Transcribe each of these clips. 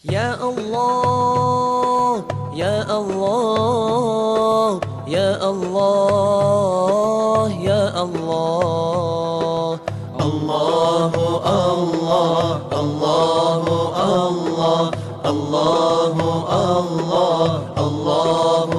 يا الله يا الله يا الله يا الله. الله الله الله الله الله الله الله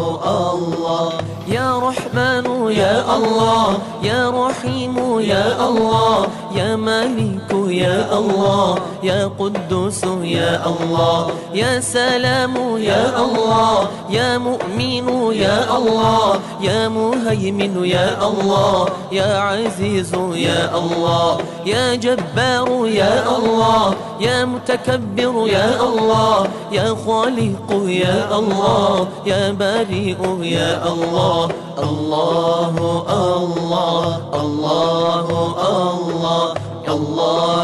الله. يا رحمن يا الله يا رحيم يا الله يا مالك يا الله يا قدوس يا الله يا سلام يا الله يا مؤمن يا الله يا مهيمن يا الله يا عزيز يا الله يا جبار يا الله يا متكبر يا الله يا خالق يا الله يا بريء يا الله. الله الله الله الله الله الله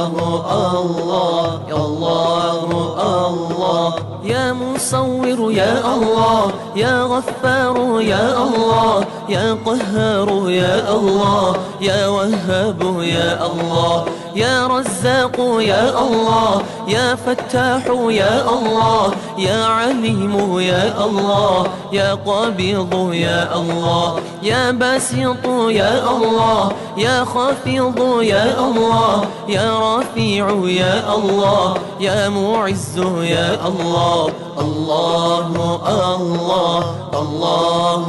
الله الله. يا مصور يا الله يا غفار يا الله يا قهار يا الله يا وهاب يا الله يا رزاق يا الله يا فتاح يا الله يا عليم يا الله يا قبيض يا الله يا باسط يا الله يا خافض يا الله يا رفيع يا الله يا معز يا الله. الله الله الله الله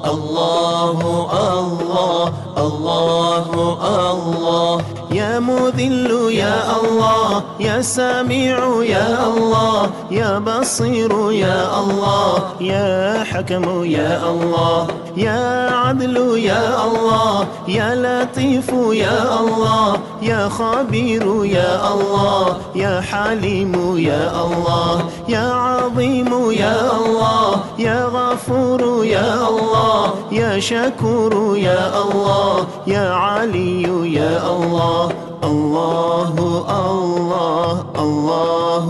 الله الله الله الله. يا مذل يا الله يا سميع يا الله يا بصير يا الله يا حكم يا الله يا عدل يا الله يا لطيف يا الله يا خبير يا الله يا حليم يا الله يا عظيم يا الله يا غفور يا الله يا شكور يا الله يا علي يا الله. الله الله الله الله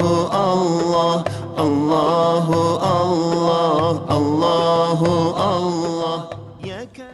الله الله الله الله.